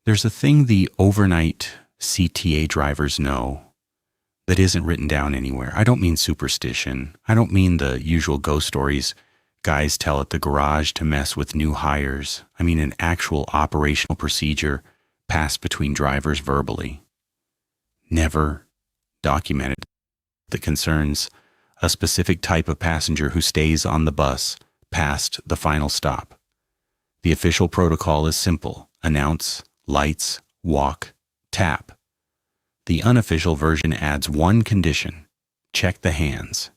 There's a thing the overnight CTA drivers know that isn't written down anywhere. I don't mean superstition. I don't mean the usual ghost stories guys tell at the garage to mess with new hires. I mean an actual operational procedure passed between drivers verbally, never documented, that concerns a specific type of passenger who stays on the bus past the final stop. The official protocol is simple: announce, lights, walk, tap. The unofficial version adds one condition: check the hands.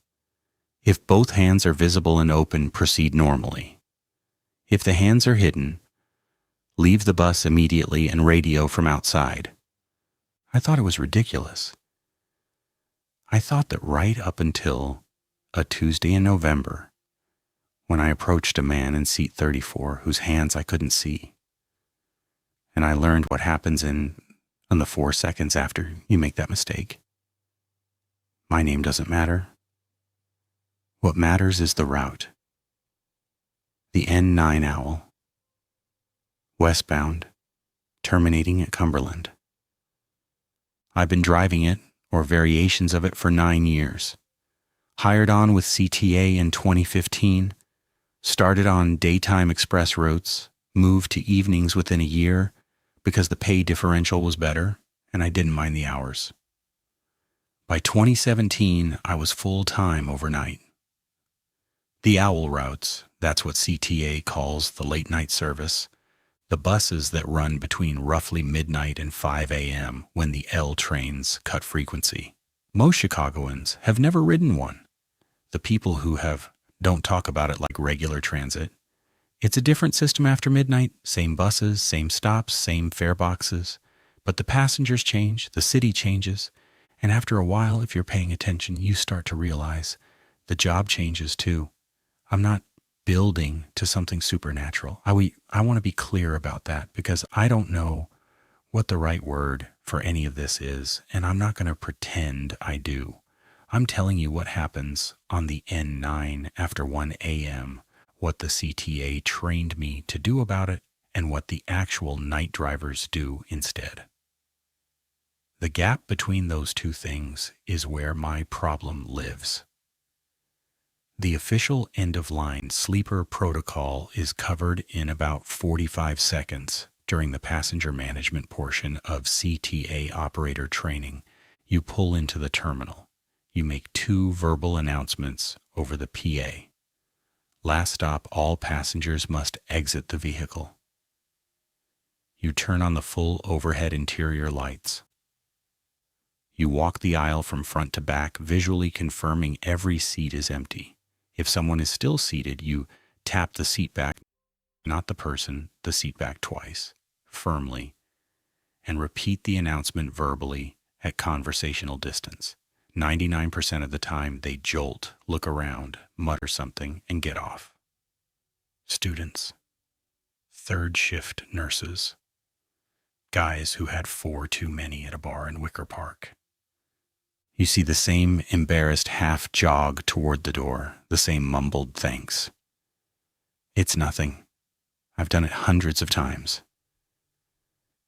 If both hands are visible and open, proceed normally. If the hands are hidden, leave the bus immediately and radio from outside. I thought it was ridiculous. I thought that right up until a Tuesday in November, when I approached a man in seat 34 whose hands I couldn't see. And I learned what happens in the 4 seconds after you make that mistake. My name doesn't matter. What matters is the route. The N9 Owl, westbound, terminating at Cumberland. I've been driving it, or variations of it, for 9 years. Hired on with CTA in 2015, started on daytime express routes, moved to evenings within a year because the pay differential was better and I didn't mind the hours. By 2017, I was full-time overnight. The owl routes, that's what CTA calls the late-night service, the buses that run between roughly midnight and 5 a.m. when the L trains cut frequency. Most Chicagoans have never ridden one. The people who have don't talk about it like regular transit. It's a different system after midnight, same buses, same stops, same fare boxes, but the passengers change, the city changes, and after a while, if you're paying attention, you start to realize the job changes too. I'm not building to something supernatural. I want to be clear about that because I don't know what the right word for any of this is, and I'm not going to pretend I do. I'm telling you what happens on the N9 after 1 a.m., what the CTA trained me to do about it, and what the actual night drivers do instead. The gap between those two things is where my problem lives. The official end-of-line sleeper protocol is covered in about 45 seconds during the passenger management portion of CTA operator training. You pull into the terminal. You make 2 verbal announcements over the PA. Last stop, all passengers must exit the vehicle. You turn on the full overhead interior lights. You walk the aisle from front to back, visually confirming every seat is empty. If someone is still seated, you tap the seat back, not the person, the seat back twice, firmly, and repeat the announcement verbally at conversational distance. 99% of the time, they jolt, look around, mutter something, and get off. Students, third shift nurses, guys who had 4 too many at a bar in Wicker Park. You see the same embarrassed half jog toward the door, the same mumbled thanks. It's nothing. I've done it hundreds of times.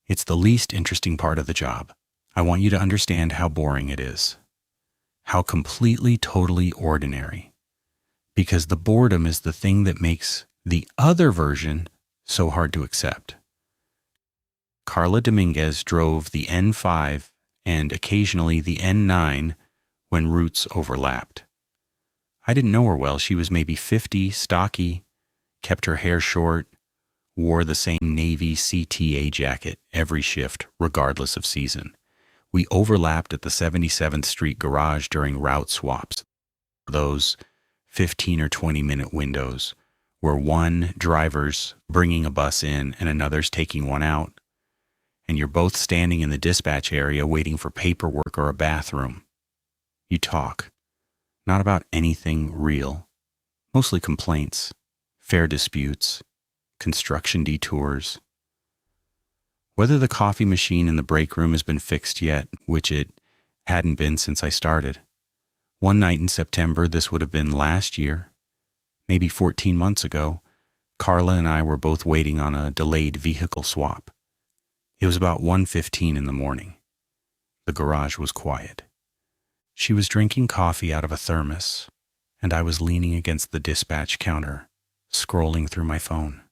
It's the least interesting part of the job. I want you to understand how boring it is. How completely, totally ordinary. Because the boredom is the thing that makes the other version so hard to accept. Carla Dominguez drove the N5 and occasionally the N9 when routes overlapped. I didn't know her well. She was maybe 50, stocky, kept her hair short, wore the same navy CTA jacket every shift, regardless of season. We overlapped at the 77th Street garage during route swaps. Those 15 or 20-minute windows where one driver's bringing a bus in and another's taking one out, and you're both standing in the dispatch area waiting for paperwork or a bathroom. You talk, not about anything real, mostly complaints, fare disputes, construction detours. Whether the coffee machine in the break room has been fixed yet, which it hadn't been since I started. One night in September, this would have been last year, maybe 14 months ago, Carla and I were both waiting on a delayed vehicle swap. It was about 1:15 in the morning. The garage was quiet. She was drinking coffee out of a thermos, and I was leaning against the dispatch counter, scrolling through my phone.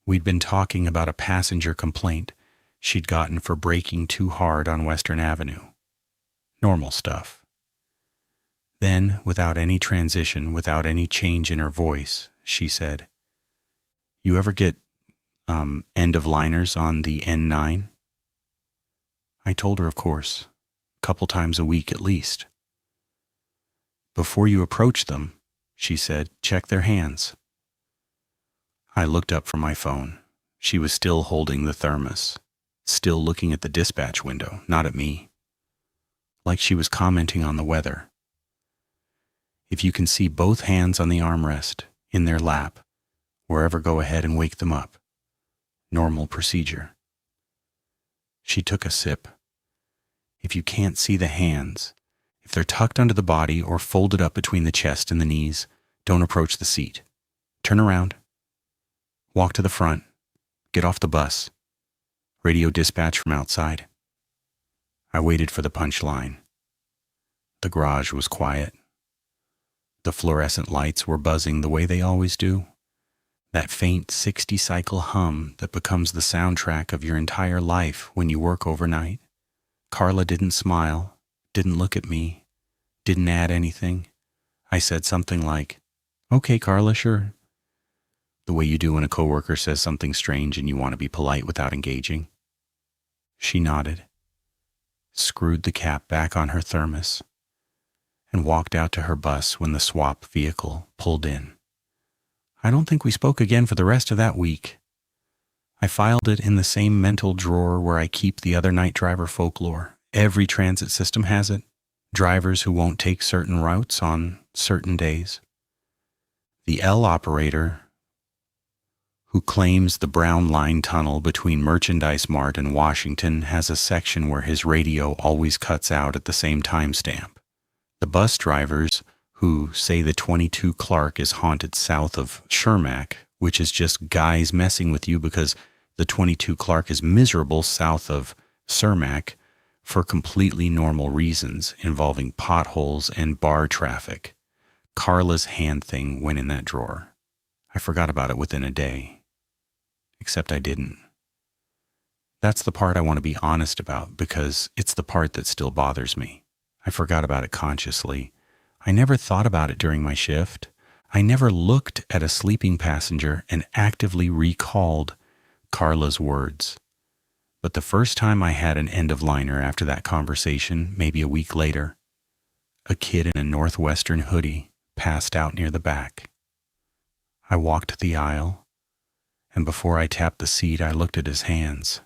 We'd been talking about a passenger complaint she'd gotten for braking too hard on Western Avenue. Normal stuff. Then, without any transition, without any change in her voice, she said, "You ever get end-of-liners on the N9? I told her, of course, a couple times a week at least. "Before you approach them," she said, "check their hands." I looked up from my phone. She was still holding the thermos, still looking at the dispatch window, not at me, like she was commenting on the weather. "If you can see both hands on the armrest, in their lap, wherever, go ahead and wake them up. Normal procedure." She took a sip. "If you can't see the hands, if they're tucked under the body or folded up between the chest and the knees, don't approach the seat. Turn around. Walk to the front. Get off the bus. Radio dispatch from outside." I waited for the punchline. The garage was quiet. The fluorescent lights were buzzing the way they always do. That faint 60-cycle hum that becomes the soundtrack of your entire life when you work overnight. Carla didn't smile, didn't look at me, didn't add anything. I said something like, "Okay, Carla, sure." The way you do when a coworker says something strange and you want to be polite without engaging. She nodded, screwed the cap back on her thermos, and walked out to her bus when the swap vehicle pulled in. I don't think we spoke again for the rest of that week. I filed it in the same mental drawer where I keep the other night driver folklore. Every transit system has it. Drivers who won't take certain routes on certain days. The L operator who claims the Brown Line tunnel between Merchandise Mart and Washington has a section where his radio always cuts out at the same timestamp. The bus drivers who say the 22 Clark is haunted south of Shermack, which is just guys messing with you because the 22 Clark is miserable south of Cermak for completely normal reasons involving potholes and bar traffic. Carla's hand thing went in that drawer. I forgot about it within a day. Except I didn't. That's the part I want to be honest about because it's the part that still bothers me. I forgot about it consciously. I never thought about it during my shift. I never looked at a sleeping passenger and actively recalled Carla's words. But the first time I had an end-of-liner after that conversation, maybe a week later, a kid in a Northwestern hoodie passed out near the back. I walked the aisle, and before I tapped the seat, I looked at his hands.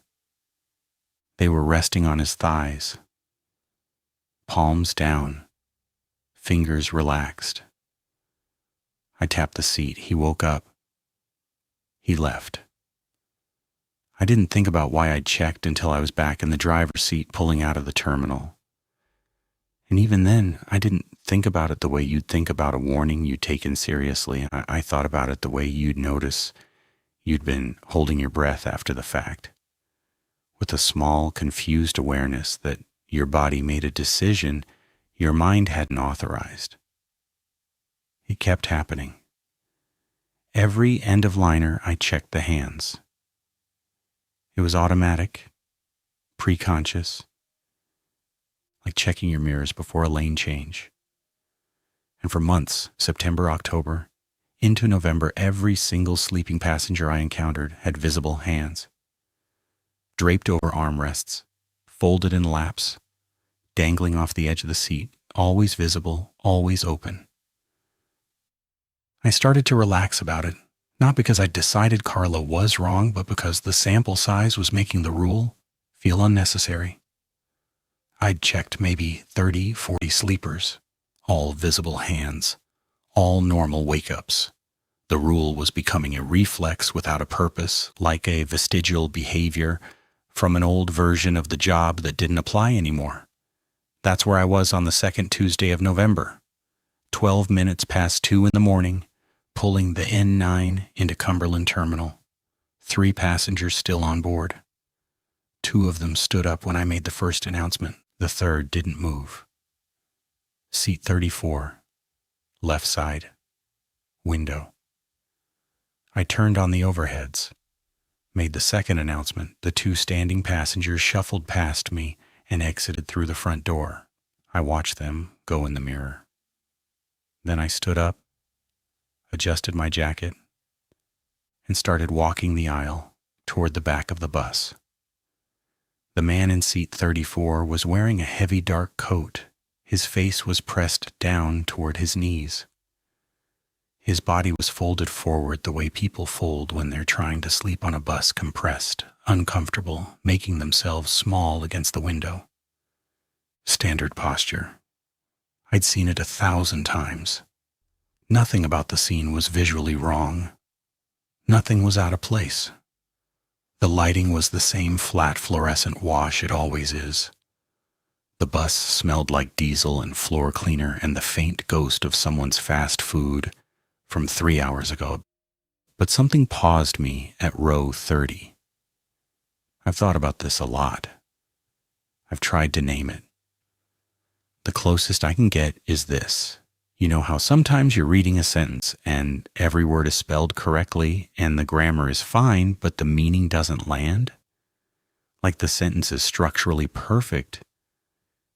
They were resting on his thighs, palms down, fingers relaxed. I tapped the seat. He woke up. He left. I didn't think about why I'd checked until I was back in the driver's seat pulling out of the terminal. And even then, I didn't think about it the way you'd think about a warning you'd taken seriously. I thought about it the way you'd notice you'd been holding your breath after the fact, with a small, confused awareness that your body made a decision your mind hadn't authorized. It kept happening. Every end-of-liner, I checked the hands. It was automatic, pre-conscious, like checking your mirrors before a lane change. And for months, September, October, into November, every single sleeping passenger I encountered had visible hands, draped over armrests, folded in laps, dangling off the edge of the seat, always visible, always open. I started to relax about it, not because I decided Carla was wrong, but because the sample size was making the rule feel unnecessary. I'd checked maybe 30, 40 sleepers, all visible hands, all normal wake-ups. The rule was becoming a reflex without a purpose, like a vestigial behavior from an old version of the job that didn't apply anymore. That's where I was on the second Tuesday of November, 12 minutes past 2 in the morning, pulling the N9 into Cumberland Terminal. 3 passengers still on board. 2 of them stood up when I made the first announcement. The third didn't move. Seat 34, left side, window. I turned on the overheads, made the second announcement. The 2 standing passengers shuffled past me and exited through the front door. I watched them go in the mirror. Then I stood up, adjusted my jacket, and started walking the aisle toward the back of the bus. The man in seat 34 was wearing a heavy dark coat. His face was pressed down toward his knees. His body was folded forward the way people fold when they're trying to sleep on a bus, compressed, uncomfortable, making themselves small against the window. Standard posture. I'd seen it 1,000 times. Nothing about the scene was visually wrong. Nothing was out of place. The lighting was the same flat fluorescent wash it always is. The bus smelled like diesel and floor cleaner and the faint ghost of someone's fast food from 3 hours ago. But something paused me at row 30. I've thought about this a lot. I've tried to name it. The closest I can get is this. You know how sometimes you're reading a sentence and every word is spelled correctly and the grammar is fine, but the meaning doesn't land? Like the sentence is structurally perfect,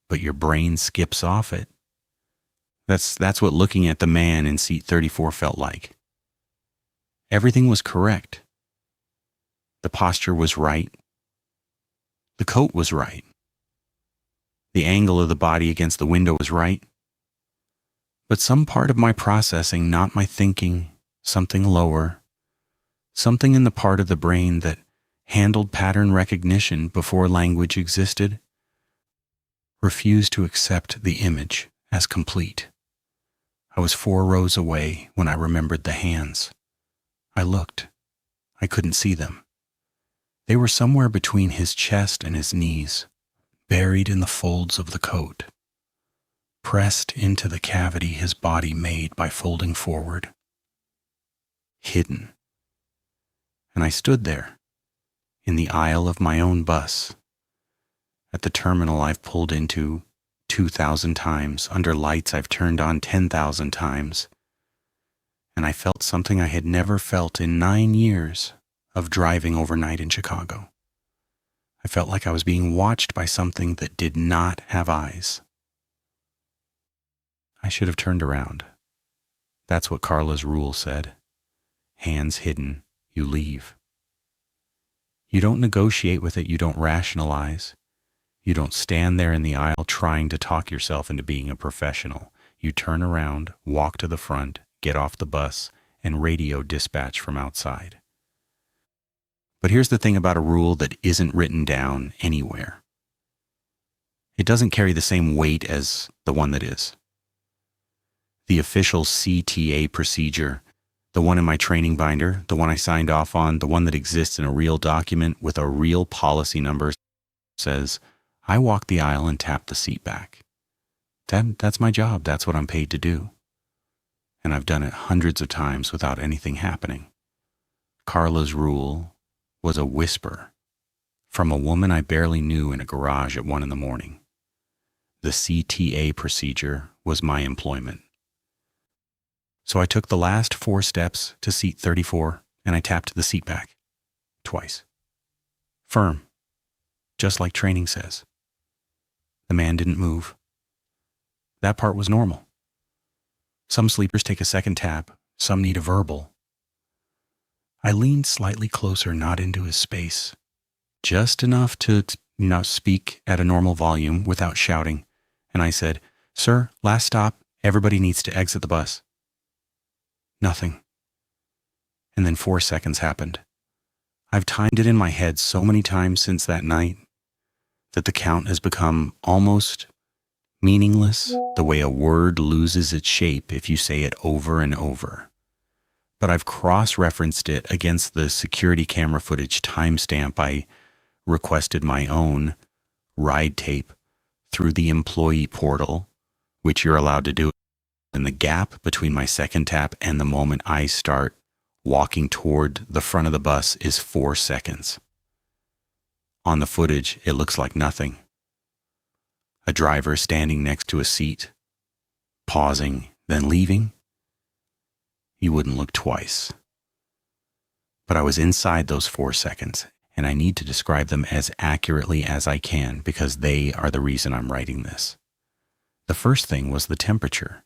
but your brain skips off it. That's what looking at the man in seat 34 felt like. Everything was correct. The posture was right. The coat was right. The angle of the body against the window was right. But some part of my processing, not my thinking, something lower, something in the part of the brain that handled pattern recognition before language existed, refused to accept the image as complete. I was 4 rows away when I remembered the hands. I looked. I couldn't see them. They were somewhere between his chest and his knees, buried in the folds of the coat, pressed into the cavity his body made by folding forward. Hidden. And I stood there, in the aisle of my own bus, at the terminal I've pulled into 2,000 times, under lights I've turned on 10,000 times, and I felt something I had never felt in 9 years of driving overnight in Chicago. I felt like I was being watched by something that did not have eyes. I should have turned around. That's what Carla's rule said. Hands hidden, you leave. You don't negotiate with it, you don't rationalize. You don't stand there in the aisle trying to talk yourself into being a professional. You turn around, walk to the front, get off the bus, and radio dispatch from outside. But here's the thing about a rule that isn't written down anywhere. It doesn't carry the same weight as the one that is. The official CTA procedure, the one in my training binder, the one I signed off on, the one that exists in a real document with a real policy number, says, I walk the aisle and tap the seat back. That's my job. That's what I'm paid to do. And I've done it hundreds of times without anything happening. Carla's rule was a whisper from a woman I barely knew in a garage at 1 a.m. The CTA procedure was my employment. So I took the last 4 steps to seat 34 and I tapped the seat back. Twice. Firm. Just like training says. The man didn't move. That part was normal. Some sleepers take a second tap, some need a verbal. I leaned slightly closer, not into his space, just enough to speak at a normal volume without shouting, and I said, Sir, last stop, everybody needs to exit the bus. Nothing. And then 4 seconds happened. I've timed it in my head so many times since that night that the count has become almost meaningless, the way a word loses its shape if you say it over and over. But I've cross-referenced it against the security camera footage timestamp I requested my own ride tape through the employee portal, which you're allowed to do. And the gap between my second tap and the moment I start walking toward the front of the bus is 4 seconds. On the footage, it looks like nothing. A driver standing next to a seat, pausing, then leaving. You wouldn't look twice. But I was inside those 4 seconds, and I need to describe them as accurately as I can because they are the reason I'm writing this. The first thing was the temperature.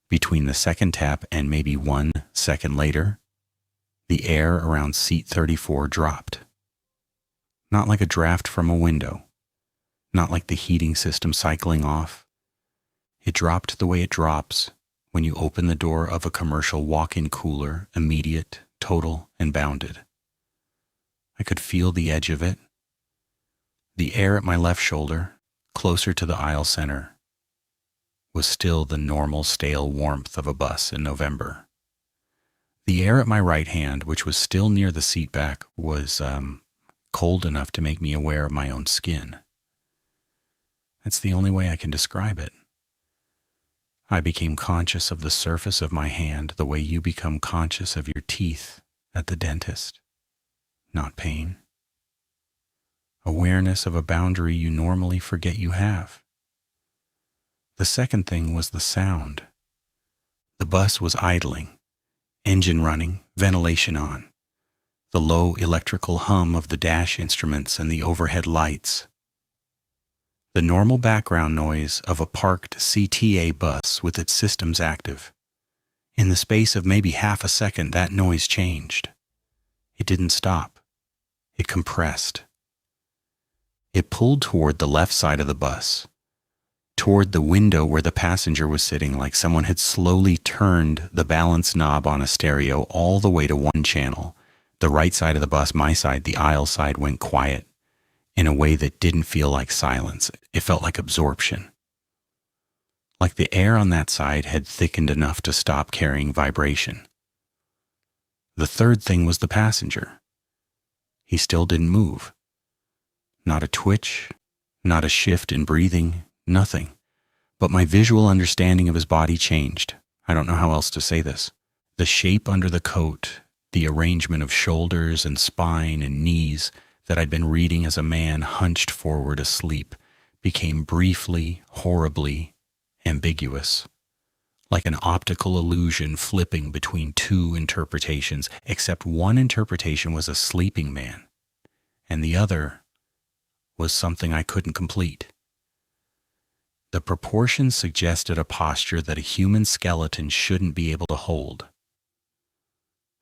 Between the second tap and maybe 1 second later, the air around seat 34 dropped. Not like a draft from a window, not like the heating system cycling off. It dropped the way it drops when you open the door of a commercial walk-in cooler, immediate, total, and bounded. I could feel the edge of it. The air at my left shoulder, closer to the aisle center, was still the normal stale warmth of a bus in November. The air at my right hand, which was still near the seat back, was cold enough to make me aware of my own skin. That's the only way I can describe it. I became conscious of the surface of my hand the way you become conscious of your teeth at the dentist. Not pain. Awareness of a boundary you normally forget you have. The second thing was the sound. The bus was idling, engine running, ventilation on. The low electrical hum of the dash instruments and the overhead lights. The normal background noise of a parked CTA bus with its systems active. In the space of maybe half a second, that noise changed. It didn't stop. It compressed. It pulled toward the left side of the bus, toward the window where the passenger was sitting, like someone had slowly turned the balance knob on a stereo all the way to one channel. The right side of the bus, my side, the aisle side, went quiet in a way that didn't feel like silence. It felt like absorption. Like the air on that side had thickened enough to stop carrying vibration. The third thing was the passenger. He still didn't move. Not a twitch, not a shift in breathing, nothing. But my visual understanding of his body changed. I don't know how else to say this. The shape under the coat, the arrangement of shoulders and spine and knees that I'd been reading as a man hunched forward asleep became briefly, horribly ambiguous, like an optical illusion flipping between two interpretations, except one interpretation was a sleeping man, and the other was something I couldn't complete. The proportions suggested a posture that a human skeleton shouldn't be able to hold.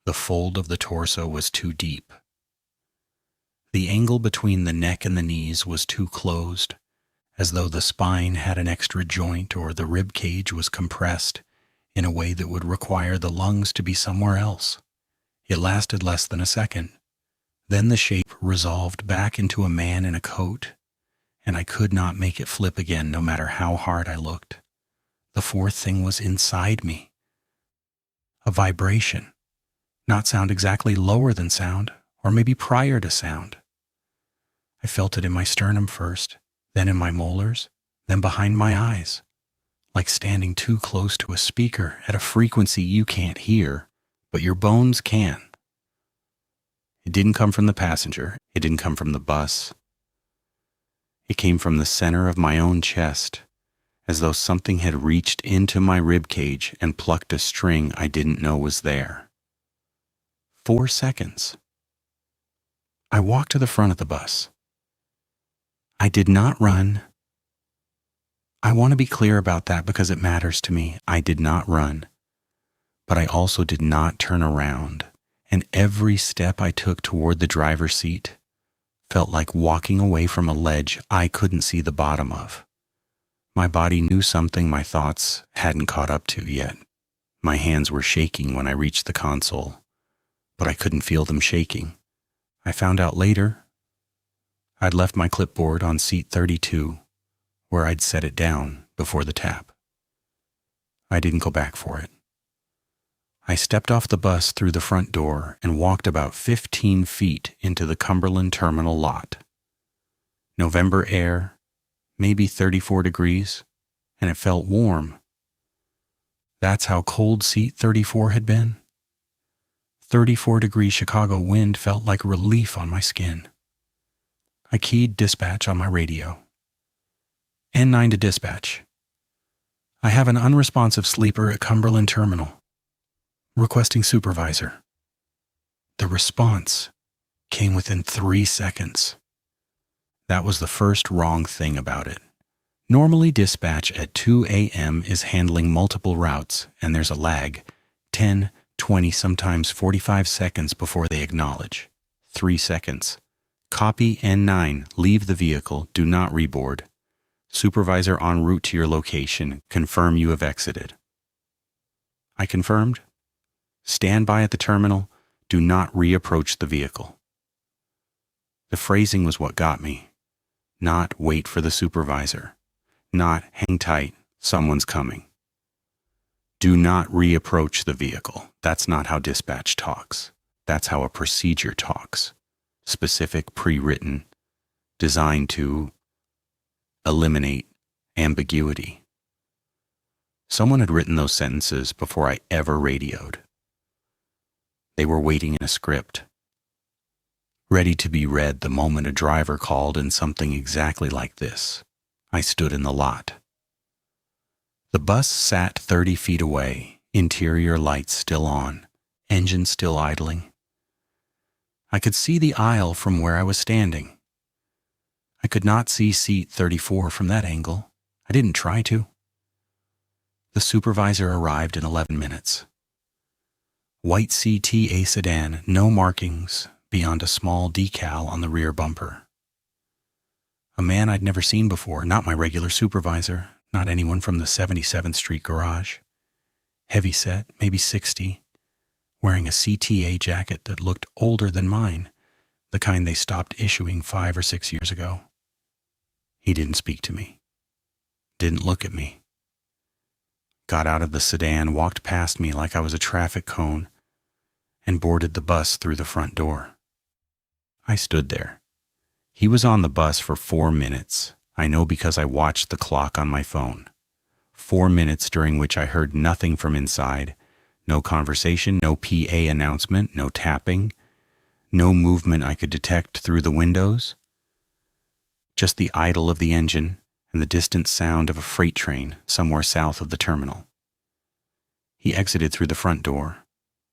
The fold of the torso was too deep. The angle between the neck and the knees was too closed, as though the spine had an extra joint or the rib cage was compressed in a way that would require the lungs to be somewhere else. It lasted less than a second. Then the shape resolved back into a man in a coat, and I could not make it flip again no matter how hard I looked. The fourth thing was inside me. A vibration. Not sound exactly lower than sound, or maybe prior to sound. I felt it in my sternum first, then in my molars, then behind my eyes, like standing too close to a speaker at a frequency you can't hear, but your bones can. It didn't come from the passenger. It didn't come from the bus. It came from the center of my own chest, as though something had reached into my rib cage and plucked a string I didn't know was there. 4 seconds. I walked to the front of the bus. I did not run. I want to be clear about that because it matters to me. I did not run, but I also did not turn around, and every step I took toward the driver's seat felt like walking away from a ledge I couldn't see the bottom of. My body knew something my thoughts hadn't caught up to yet. My hands were shaking when I reached the console, but I couldn't feel them shaking. I found out later I'd left my clipboard on seat 32, where I'd set it down before the tap. I didn't go back for it. I stepped off the bus through the front door and walked about 15 feet into the Cumberland terminal lot. November air, maybe 34 degrees, and it felt warm. That's how cold seat 34 had been. 34-degree Chicago wind felt like relief on my skin. I keyed dispatch on my radio. N9 to dispatch. I have an unresponsive sleeper at Cumberland Terminal. Requesting supervisor. The response came within 3 seconds. That was the first wrong thing about it. Normally, dispatch at 2 a.m. is handling multiple routes, and there's a lag, 10, 20, sometimes 45 seconds before they acknowledge. 3 seconds. Copy N9, leave the vehicle, do not reboard. Supervisor en route to your location, confirm you have exited. I confirmed. Stand by at the terminal, do not reapproach the vehicle. The phrasing was what got me. Not wait for the supervisor. Not hang tight, someone's coming. Do not reapproach the vehicle. That's not how dispatch talks. That's how a procedure talks. Specific, pre-written, designed to eliminate ambiguity. Someone had written those sentences before I ever radioed. They were waiting in a script, ready to be read the moment a driver called in something exactly like this. I stood in the lot. The bus sat 30 feet away, interior lights still on, engine still idling. I could see the aisle from where I was standing. I could not see seat 34 from that angle. I didn't try to. The supervisor arrived in 11 minutes. White CTA sedan, no markings beyond a small decal on the rear bumper. A man I'd never seen before, not my regular supervisor, not anyone from the 77th Street garage. Heavy set, maybe 60, wearing a CTA jacket that looked older than mine, the kind they stopped issuing 5 or 6 years ago. He didn't speak to me, didn't look at me. Got out of the sedan, walked past me like I was a traffic cone, and boarded the bus through the front door. I stood there. He was on the bus for 4 minutes. I know because I watched the clock on my phone. 4 minutes during which I heard nothing from inside. No conversation, no PA announcement, no tapping, no movement I could detect through the windows. Just the idle of the engine and the distant sound of a freight train somewhere south of the terminal. He exited through the front door,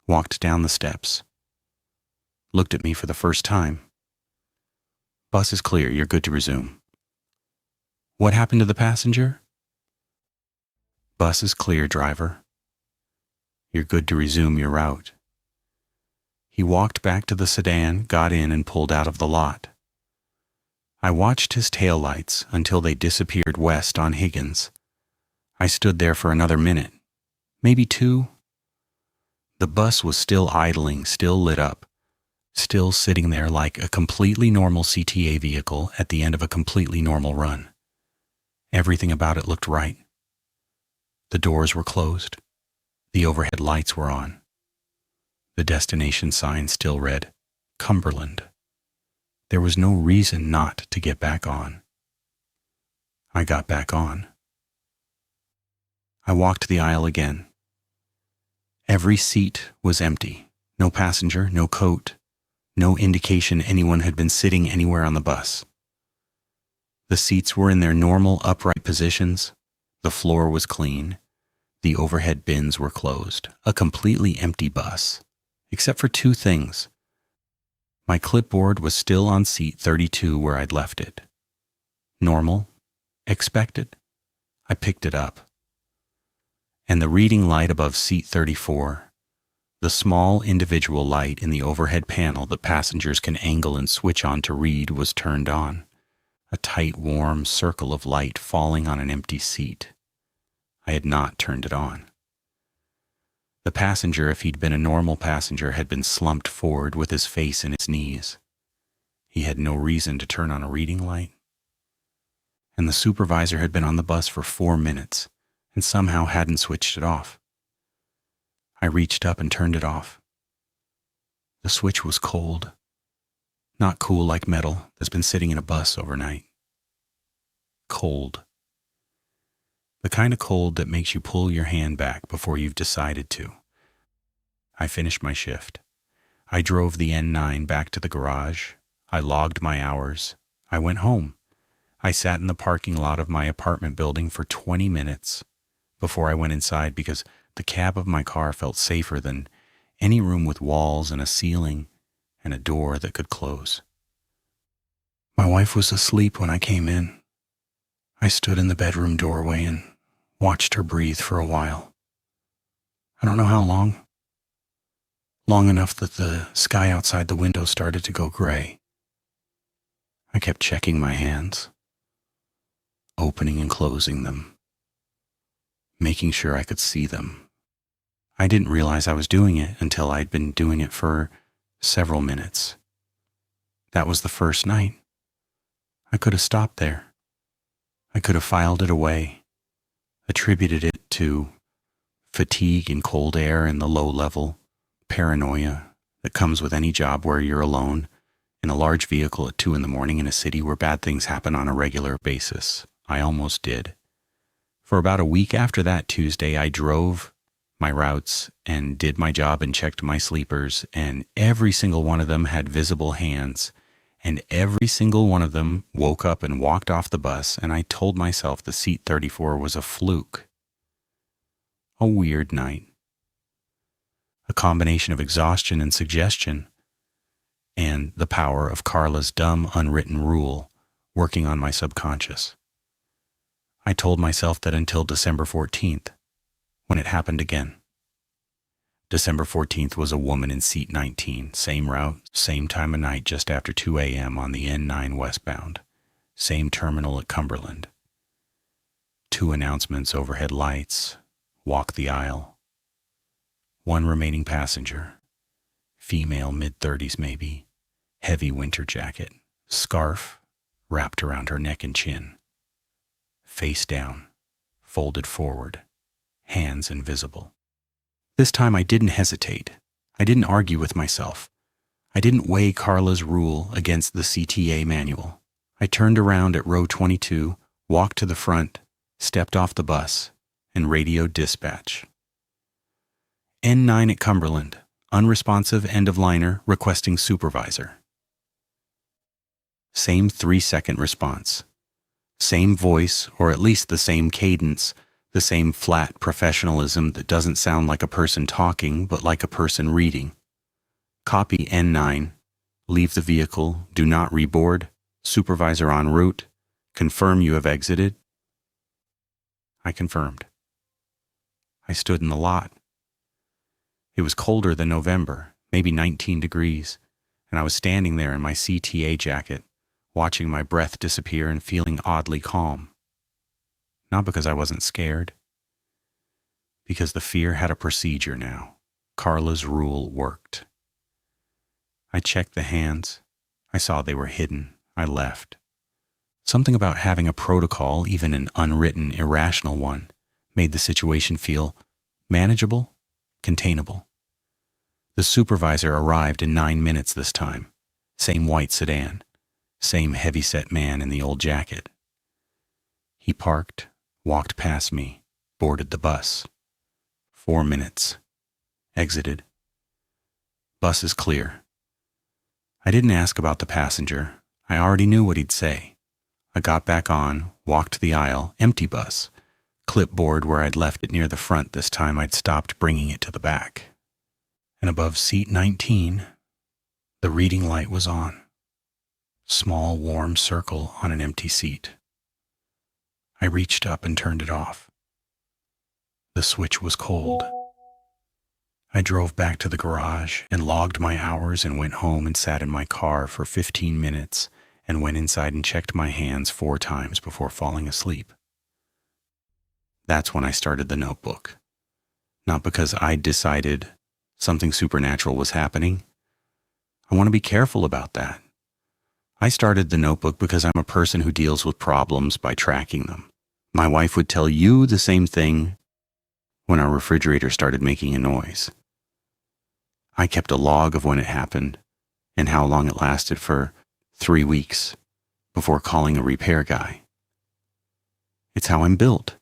walked down the steps, looked at me for the first time. Bus is clear, you're good to resume. What happened to the passenger? Bus is clear, driver. You're good to resume your route. He walked back to the sedan, got in, and pulled out of the lot. I watched his taillights until they disappeared west on Higgins. I stood there for another minute, maybe 2. The bus was still idling, still lit up, still sitting there like a completely normal CTA vehicle at the end of a completely normal run. Everything about it looked right. The doors were closed. The overhead lights were on. The destination sign still read, Cumberland. There was no reason not to get back on. I got back on. I walked the aisle again. Every seat was empty. No passenger, no coat, no indication anyone had been sitting anywhere on the bus. The seats were in their normal upright positions. The floor was clean. The overhead bins were closed. A completely empty bus, except for 2 things. My clipboard was still on seat 32 where I'd left it. Normal, expected. I picked it up. And the reading light above seat 34, the small individual light in the overhead panel that passengers can angle and switch on to read, was turned on. A tight, warm circle of light falling on an empty seat. I had not turned it on. The passenger, if he'd been a normal passenger, had been slumped forward with his face in his knees. He had no reason to turn on a reading light. And the supervisor had been on the bus for 4 minutes and somehow hadn't switched it off. I reached up and turned it off. The switch was cold. Not cool like metal that's been sitting in a bus overnight. Cold. The kind of cold that makes you pull your hand back before you've decided to. I finished my shift. I drove the N9 back to the garage. I logged my hours. I went home. I sat in the parking lot of my apartment building for 20 minutes before I went inside because the cab of my car felt safer than any room with walls and a ceiling and a door that could close. My wife was asleep when I came in. I stood in the bedroom doorway and watched her breathe for a while. I don't know how long. Long enough that the sky outside the window started to go gray. I kept checking my hands, opening and closing them, making sure I could see them. I didn't realize I was doing it until I'd been doing it for several minutes. That was the first night. I could have stopped there. I could have filed it away, attributed it to fatigue and cold air and the low-level paranoia that comes with any job where you're alone in a large vehicle at 2 a.m. in a city where bad things happen on a regular basis. I almost did. For about a week after that Tuesday, I drove my routes and did my job and checked my sleepers, and every single one of them had visible hands, and every single one of them woke up and walked off the bus, and I told myself the seat 34 was a fluke. A weird night. A combination of exhaustion and suggestion, and the power of Carla's dumb, unwritten rule working on my subconscious. I told myself that until December 14th, when it happened again. December 14th was a woman in seat 19, same route, same time of night, just after 2 a.m. on the N9 westbound, same terminal at Cumberland. 2 announcements, overhead lights, walk the aisle. 1 remaining passenger, female, mid-30s maybe, heavy winter jacket, scarf wrapped around her neck and chin, face down, folded forward, hands invisible. This time I didn't hesitate. I didn't argue with myself. I didn't weigh Carla's rule against the CTA manual. I turned around at row 22, walked to the front, stepped off the bus, and radioed dispatch. N9 at Cumberland, unresponsive end-of-liner requesting supervisor. Same 3-second response. Same voice, or at least the same cadence, the same flat professionalism that doesn't sound like a person talking, but like a person reading. Copy N9, leave the vehicle, do not reboard, supervisor en route, confirm you have exited. I confirmed. I stood in the lot. It was colder than November, maybe 19 degrees, and I was standing there in my CTA jacket, watching my breath disappear and feeling oddly calm. Not because I wasn't scared. Because the fear had a procedure now. Carla's rule worked. I checked the hands. I saw they were hidden. I left. Something about having a protocol, even an unwritten, irrational one, made the situation feel manageable, containable. The supervisor arrived in 9 minutes this time. Same white sedan. Same heavy-set man in the old jacket. He parked, walked past me, boarded the bus. 4 minutes. Exited. Bus is clear. I didn't ask about the passenger. I already knew what he'd say. I got back on, walked the aisle, empty bus. Clipboard where I'd left it near the front, this time I'd stopped bringing it to the back. And above seat 19, the reading light was on. Small, warm circle on an empty seat. I reached up and turned it off. The switch was cold. I drove back to the garage and logged my hours and went home and sat in my car for 15 minutes and went inside and checked my hands 4 times before falling asleep. That's when I started the notebook. Not because I'd decided something supernatural was happening. I want to be careful about that. I started the notebook because I'm a person who deals with problems by tracking them. My wife would tell you the same thing when our refrigerator started making a noise. I kept a log of when it happened and how long it lasted for 3 weeks before calling a repair guy. It's how I'm built.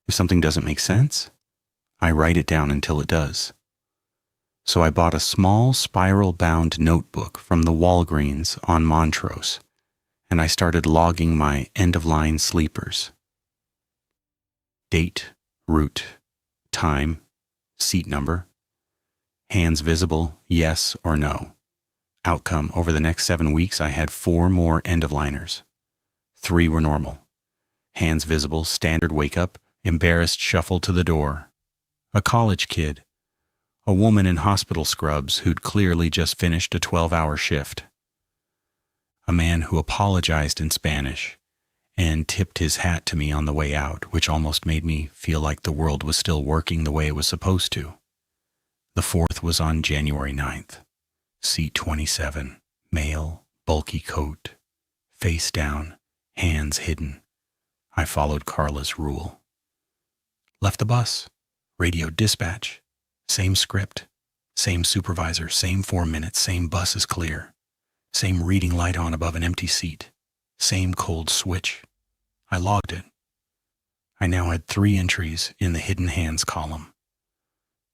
If something doesn't make sense, I write it down until it does. So I bought a small spiral-bound notebook from the Walgreens on Montrose and I started logging my end-of-line sleepers. Date, route, time, seat number, hands visible, yes or no. Outcome, over the next 7 weeks, I had 4 more end-of-liners. 3 were normal. Hands visible, standard wake-up, embarrassed shuffle to the door. A college kid. A woman in hospital scrubs who'd clearly just finished a 12-hour shift. A man who apologized in Spanish and tipped his hat to me on the way out, which almost made me feel like the world was still working the way it was supposed to. The 4th was on January 9th. Seat 27, male, bulky coat, face down, hands hidden. I followed Carla's rule. Left the bus, radioed dispatch, same script, same supervisor, same 4 minutes, same bus is clear, same reading light on above an empty seat, same cold switch. I logged it. I now had 3 entries in the hidden hands column.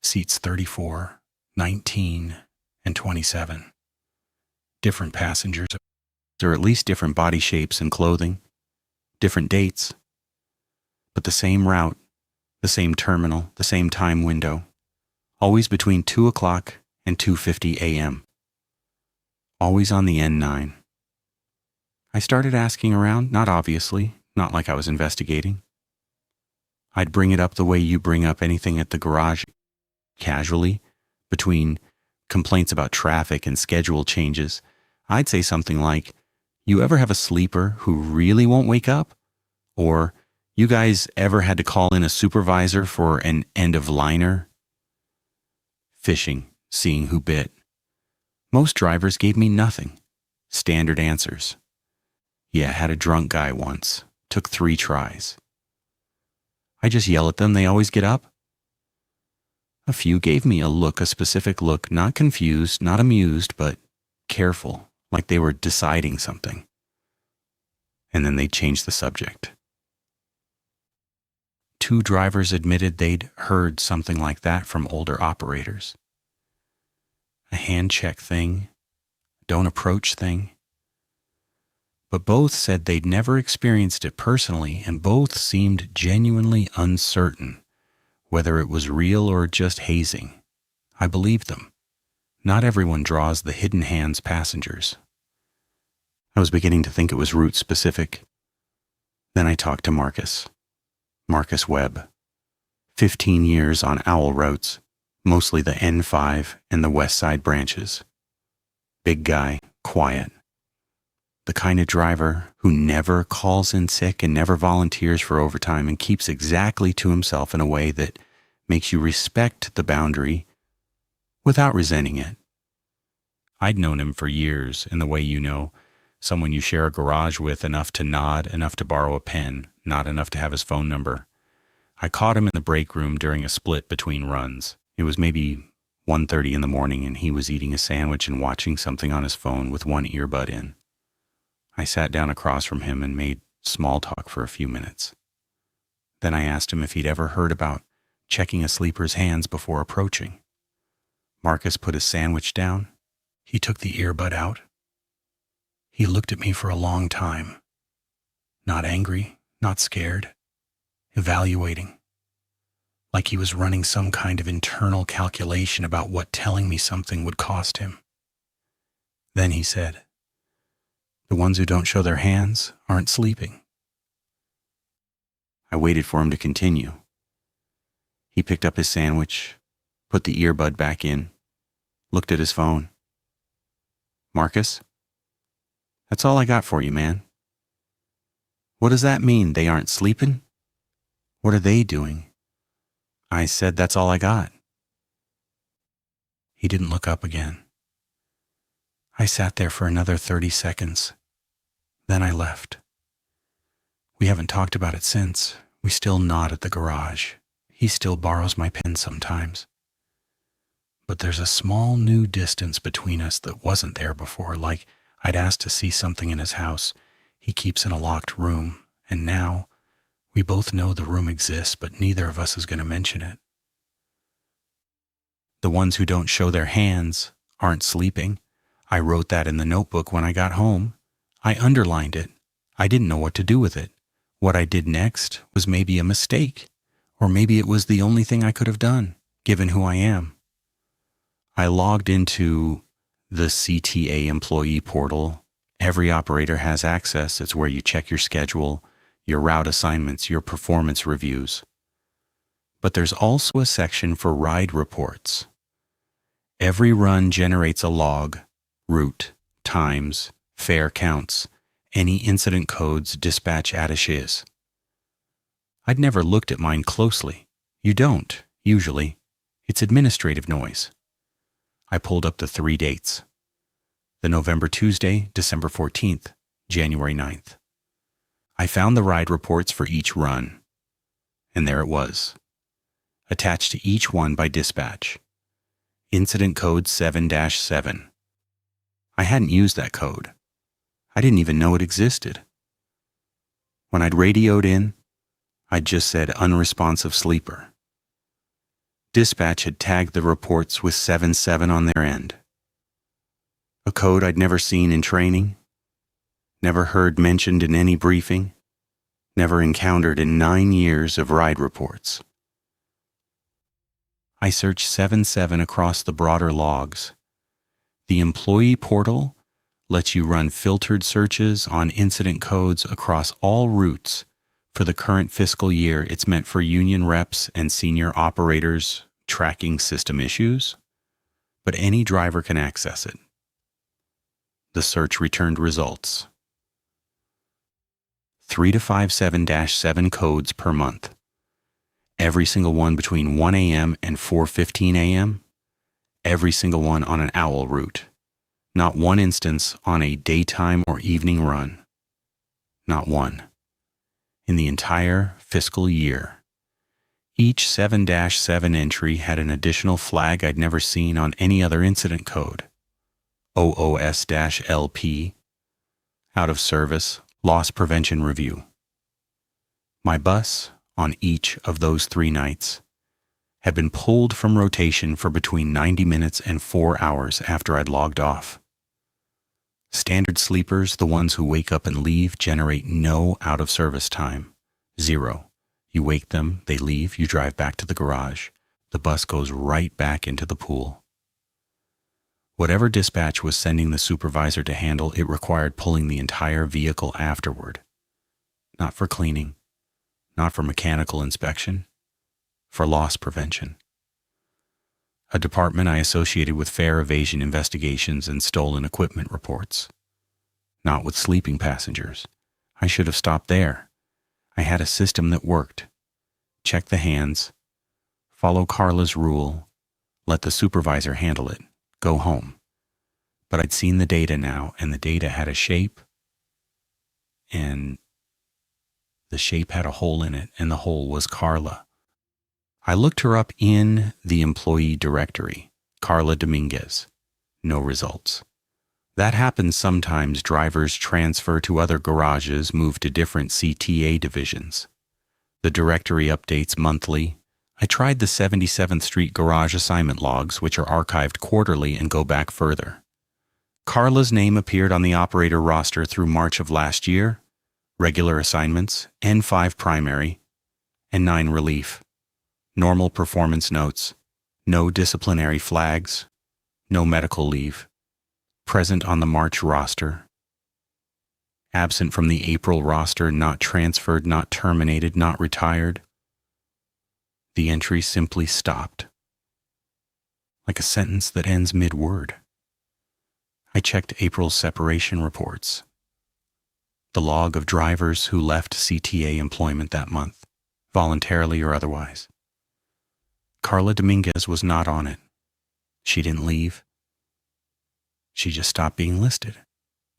Seats 34, 19, and 27. Different passengers, or at least different body shapes and clothing, different dates, but the same route, the same terminal, the same time window, always between 2 o'clock and 2:50 a.m. Always on the N9. I started asking around, not obviously, not like I was investigating. I'd bring it up the way you bring up anything at the garage, casually, between complaints about traffic and schedule changes. I'd say something like, you ever have a sleeper who really won't wake up? Or, you guys ever had to call in a supervisor for an end-of-liner? Fishing, seeing who bit. Most drivers gave me nothing. Standard answers. Yeah, had a drunk guy once. Took 3 tries. I just yell at them, they always get up. A few gave me a look, a specific look, not confused, not amused, but careful, like they were deciding something. And then they'd change the subject. 2 drivers admitted they'd heard something like that from older operators. A hand check thing, don't approach thing. But both said they'd never experienced it personally, and both seemed genuinely uncertain whether it was real or just hazing. I believed them. Not everyone draws the hidden hands passengers. I was beginning to think it was route specific. Then I talked to Marcus Webb. 15 years on owl routes, mostly the N5 and the West Side branches. Big guy, quiet. The kind of driver who never calls in sick and never volunteers for overtime and keeps exactly to himself in a way that makes you respect the boundary without resenting it. I'd known him for years in the way you know someone you share a garage with enough to nod, enough to borrow a pen, not enough to have his phone number. I caught him in the break room during a split between runs. It was maybe 1:30 in the morning and he was eating a sandwich and watching something on his phone with one earbud in. I sat down across from him and made small talk for a few minutes. Then I asked him if he'd ever heard about checking a sleeper's hands before approaching. Marcus put his sandwich down. He took the earbud out. He looked at me for a long time. Not angry, not scared. Evaluating. Like he was running some kind of internal calculation about what telling me something would cost him. Then he said, "The ones who don't show their hands aren't sleeping." I waited for him to continue. He picked up his sandwich, put the earbud back in, looked at his phone. "Marcus, that's all I got for you, man." "What does that mean, they aren't sleeping? What are they doing?" I said, "That's all I got." He didn't look up again. I sat there for another 30 seconds. Then I left. We haven't talked about it since. We still nod at the garage. He still borrows my pen sometimes. But there's a small new distance between us that wasn't there before, like I'd asked to see something in his house he keeps in a locked room, and now we both know the room exists, but neither of us is going to mention it. The ones who don't show their hands aren't sleeping. I wrote that in the notebook when I got home. I underlined it. I didn't know what to do with it. What I did next was maybe a mistake, or maybe it was the only thing I could have done, given who I am. I logged into the CTA employee portal. Every operator has access. It's where you check your schedule, your route assignments, your performance reviews. But there's also a section for ride reports. Every run generates a log, route, times, fare counts, any incident codes, dispatch attaches. I'd never looked at mine closely. You don't, usually. It's administrative noise. I pulled up the 3 dates. The November Tuesday, December 14th, January 9th. I found the ride reports for each run. And there it was, attached to each one by dispatch. Incident code 7-7. I hadn't used that code. I didn't even know it existed. When I'd radioed in, I'd just said unresponsive sleeper. Dispatch had tagged the reports with 7-7 on their end. A code I'd never seen in training, never heard mentioned in any briefing, never encountered in 9 years of ride reports. I searched 7-7 across the broader logs. The employee portal lets you run filtered searches on incident codes across all routes. For the current fiscal year, it's meant for union reps and senior operators tracking system issues, but any driver can access it. The search returned results. 3 to 57-7 codes per month. Every single one between 1 a.m. and 4:15 a.m. Every single one on an OWL route. Not one instance on a daytime or evening run. Not one. In the entire fiscal year. Each 7-7 entry had an additional flag I'd never seen on any other incident code. OOS-LP, out of service, loss prevention review. My bus, on each of those 3 nights, had been pulled from rotation for between 90 minutes and 4 hours after I'd logged off. Standard sleepers, the ones who wake up and leave, generate no out-of-service time. 0. You wake them, they leave, you drive back to the garage. The bus goes right back into the pool. Whatever dispatch was sending the supervisor to handle, it required pulling the entire vehicle afterward. Not for cleaning, not for mechanical inspection, for loss prevention. A department I associated with fare evasion investigations and stolen equipment reports. Not with sleeping passengers. I should have stopped there. I had a system that worked. Check the hands, follow Carla's rule, let the supervisor handle it, go home. But I'd seen the data now, and the data had a shape, and the shape had a hole in it, and the hole was Carla. I looked her up in the employee directory, Carla Dominguez. No results. That happens sometimes. Drivers transfer to other garages, move to different CTA divisions. The directory updates monthly. I tried the 77th Street garage assignment logs, which are archived quarterly and go back further. Carla's name appeared on the operator roster through March of last year. Regular assignments, N5 primary, and 9 relief. Normal performance notes, no disciplinary flags, no medical leave. Present on the March roster. Absent from the April roster, not transferred, not terminated, not retired. The entry simply stopped. Like a sentence that ends mid-word. I checked April's separation reports. The log of drivers who left CTA employment that month, voluntarily or otherwise. Carla Dominguez was not on it. She didn't leave. She just stopped being listed.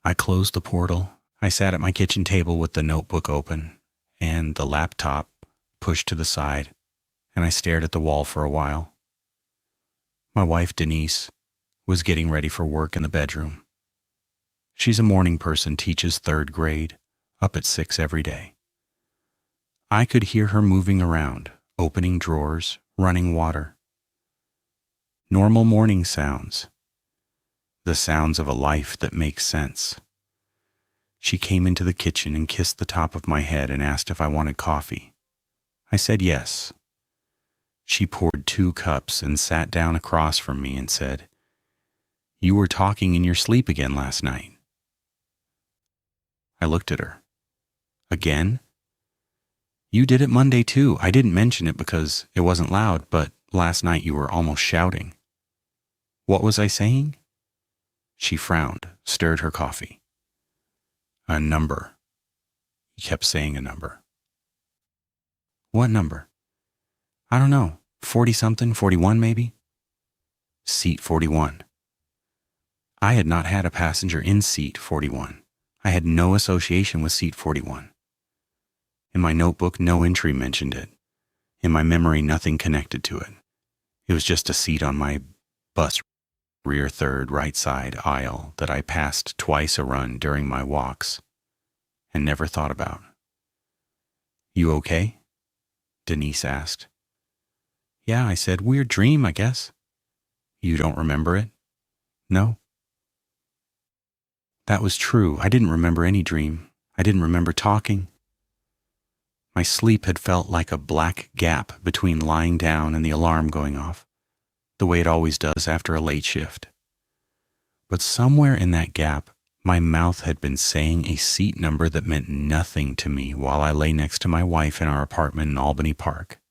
I closed the portal. I sat at my kitchen table with the notebook open and the laptop pushed to the side, and I stared at the wall for a while. My wife, Denise, was getting ready for work in the bedroom. She's a morning person, teaches 3rd grade, up at 6 every day. I could hear her moving around, opening drawers, running water. Normal morning sounds. The sounds of a life that makes sense. She came into the kitchen and kissed the top of my head and asked if I wanted coffee. I said yes. She poured 2 cups and sat down across from me and said, "You were talking in your sleep again last night." I looked at her. "Again?" "You did it Monday too. I didn't mention it because it wasn't loud, but last night you were almost shouting." "What was I saying?" She frowned, stirred her coffee. "A number." You kept saying a number. "What number?" "I don't know. 40-something, 41 maybe?" "Seat 41. I had not had a passenger in seat 41. I had no association with seat 41. In my notebook, no entry mentioned it. In my memory, nothing connected to it. It was just a seat on my bus rear third right side aisle that I passed twice a run during my walks and never thought about. "You okay?" Denise asked. "Yeah," I said. "Weird dream, I guess." "You don't remember it?" "No." That was true. I didn't remember any dream. I didn't remember talking. My sleep had felt like a black gap between lying down and the alarm going off, the way it always does after a late shift. But somewhere in that gap, my mouth had been saying a seat number that meant nothing to me while I lay next to my wife in our apartment in Albany Park.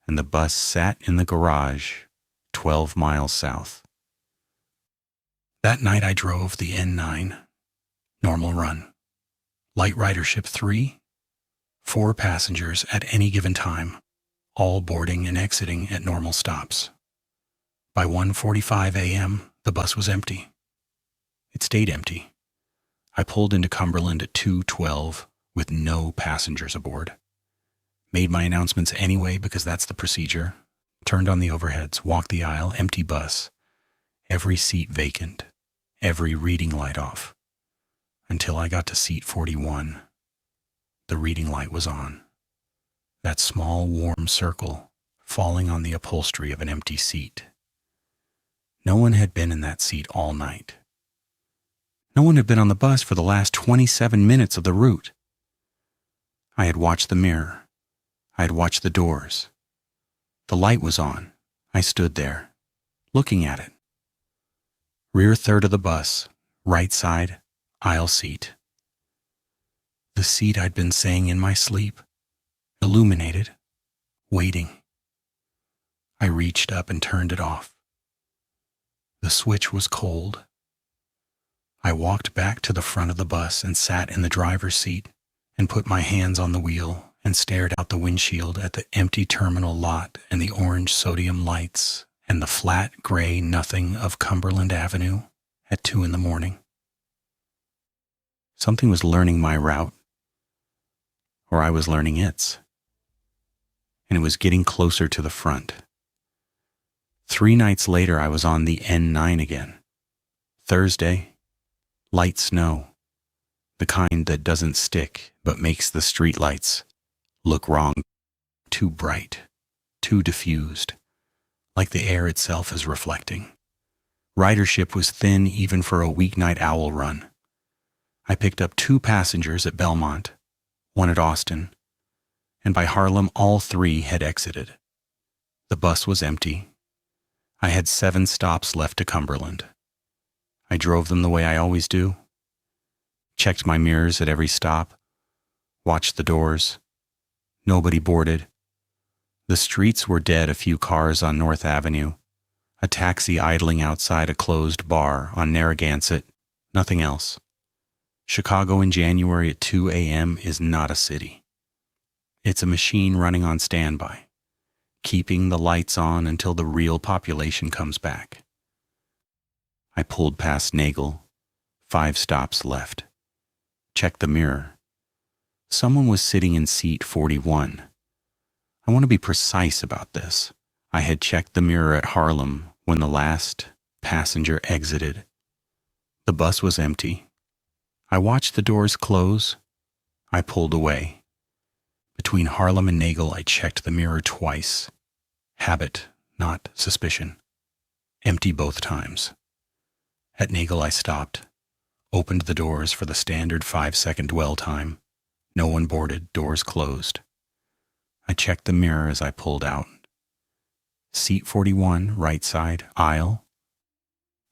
And the bus sat in the garage 12 miles south. That night I drove the N9, normal run, light ridership 3, 4 passengers at any given time, all boarding and exiting at normal stops. By 1:45 a.m., the bus was empty. It stayed empty. I pulled into Cumberland at 2:12 with no passengers aboard. Made my announcements anyway because that's the procedure. Turned on the overheads, walked the aisle, empty bus. Every seat vacant, every reading light off. Until I got to seat 41. The reading light was on. That small warm circle falling on the upholstery of an empty seat. No one had been in that seat all night. No one had been on the bus for the last 27 minutes of the route. I had watched the mirror. I had watched the doors. The light was on. I stood there, looking at it. Rear third of the bus, right side, aisle seat. The seat I'd been saying in my sleep, illuminated, waiting. I reached up and turned it off. The switch was cold. I walked back to the front of the bus and sat in the driver's seat and put my hands on the wheel and stared out the windshield at the empty terminal lot and the orange sodium lights and the flat gray nothing of Cumberland Avenue at 2 a.m. Something was learning my route, or I was learning its, and it was getting closer to the front. 3 nights later, I was on the N9 again. Thursday, light snow, the kind that doesn't stick but makes the streetlights look wrong, too bright, too diffused, like the air itself is reflecting. Ridership was thin even for a weeknight owl run. I picked up 2 passengers at Belmont, 1 at Austin, and by Harlem all 3 had exited. The bus was empty. I had 7 stops left to Cumberland. I drove them the way I always do. Checked my mirrors at every stop. Watched the doors. Nobody boarded. The streets were dead, a few cars on North Avenue. A taxi idling outside a closed bar on Narragansett. Nothing else. Chicago in January at 2 a.m. is not a city. It's a machine running on standby, keeping the lights on until the real population comes back. I pulled past Nagel. 5 stops left. Checked the mirror. Someone was sitting in seat 41. I want to be precise about this. I had checked the mirror at Harlem when the last passenger exited. The bus was empty. I watched the doors close. I pulled away. Between Harlem and Nagel, I checked the mirror twice. Habit, not suspicion. Empty both times. At Nagel, I stopped. Opened the doors for the standard 5-second dwell time. No one boarded, doors closed. I checked the mirror as I pulled out. Seat 41, right side, aisle.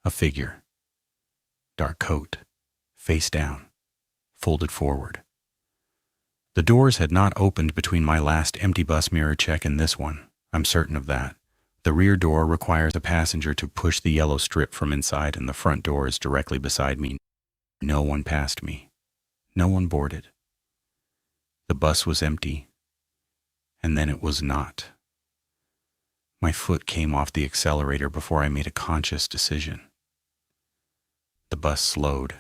A figure. Dark coat, face down, folded forward. The doors had not opened between my last empty bus mirror check and this one. I'm certain of that. The rear door requires a passenger to push the yellow strip from inside, and the front door is directly beside me. No one passed me. No one boarded. The bus was empty, and then it was not. My foot came off the accelerator before I made a conscious decision. The bus slowed.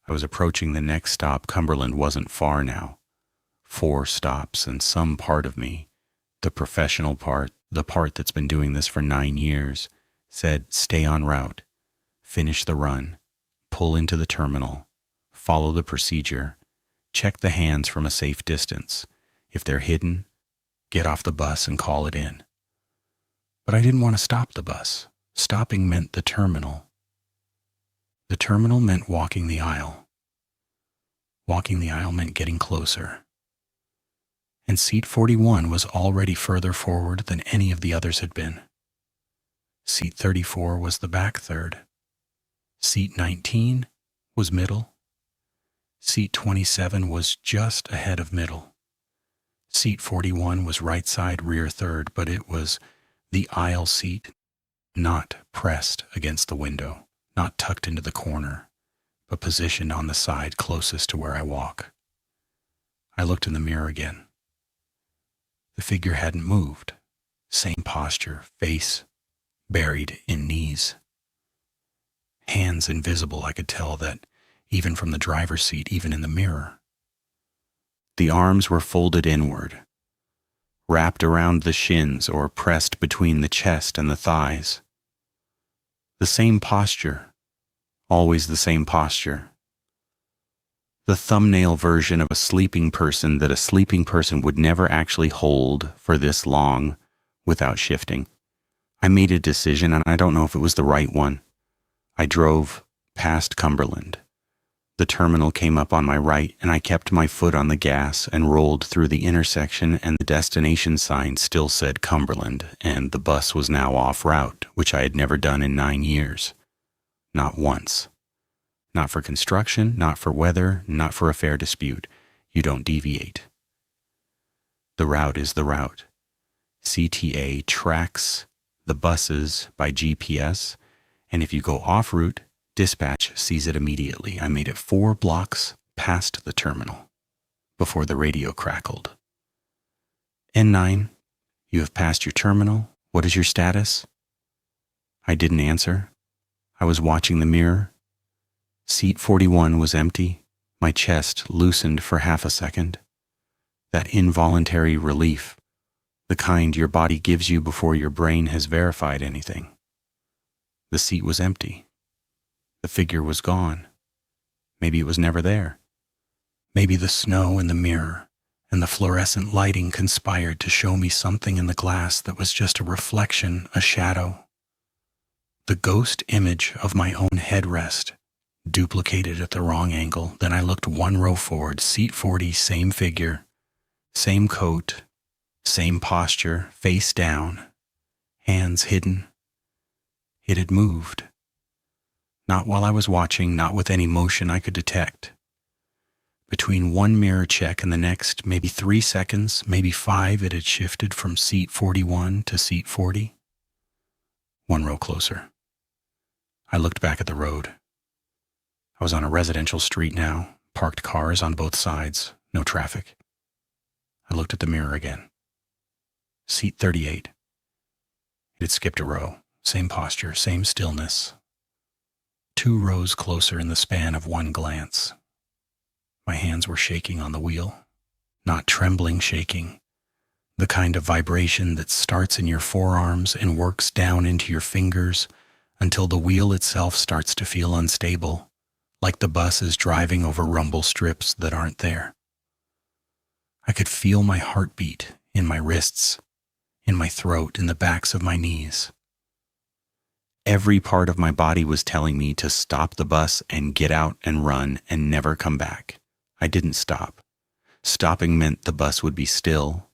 I was approaching the next stop. Cumberland wasn't far now. 4 stops, and some part of me, the professional part, the part that's been doing this for 9 years, said, stay on route, finish the run, pull into the terminal, follow the procedure, check the hands from a safe distance. If they're hidden, get off the bus and call it in. But I didn't want to stop the bus. Stopping meant the terminal. The terminal meant walking the aisle. Walking the aisle meant getting closer. And seat 41 was already further forward than any of the others had been. Seat 34 was the back third. Seat 19 was middle. Seat 27 was just ahead of middle. Seat 41 was right side, rear third, but it was the aisle seat, not pressed against the window, not tucked into the corner, but positioned on the side closest to where I walk. I looked in the mirror again. The figure hadn't moved. Same posture, face buried in knees. Hands invisible. I could tell that even from the driver's seat, even in the mirror. The arms were folded inward, wrapped around the shins or pressed between the chest and the thighs. The same posture, always the same posture. The thumbnail version of a sleeping person that a sleeping person would never actually hold for this long without shifting. I made a decision, and I don't know if it was the right one. I drove past Cumberland. The terminal came up on my right, and I kept my foot on the gas and rolled through the intersection, and the destination sign still said Cumberland, and the bus was now off route, which I had never done in 9 years. Not once. Not for construction, not for weather, not for a fair dispute. You don't deviate. The route is the route. CTA tracks the buses by GPS, and if you go off route, dispatch sees it immediately. I made it 4 blocks past the terminal before the radio crackled. N9, you have passed your terminal. What is your status? I didn't answer. I was watching the mirror. Seat 41 was empty. My chest loosened for half a second. That involuntary relief, the kind your body gives you before your brain has verified anything. The seat was empty. The figure was gone. Maybe it was never there. Maybe the snow in the mirror and the fluorescent lighting conspired to show me something in the glass that was just a reflection, a shadow. The ghost image of my own headrest, duplicated at the wrong angle. Then I looked 1 row forward, seat 40, same figure, same coat, same posture, face down, hands hidden. It had moved. Not while I was watching, not with any motion I could detect. Between one mirror check and the next, maybe 3 seconds, maybe 5, it had shifted from seat 41 to seat 40. 1 row closer. I looked back at the road. I was on a residential street now, parked cars on both sides, no traffic. I looked at the mirror again. Seat 38. It had skipped a row, same posture, same stillness. 2 rows closer in the span of 1 glance. My hands were shaking on the wheel, not trembling shaking, the kind of vibration that starts in your forearms and works down into your fingers until the wheel itself starts to feel unstable, like the bus is driving over rumble strips that aren't there. I could feel my heartbeat in my wrists, in my throat, in the backs of my knees. Every part of my body was telling me to stop the bus and get out and run and never come back. I didn't stop. Stopping meant the bus would be still.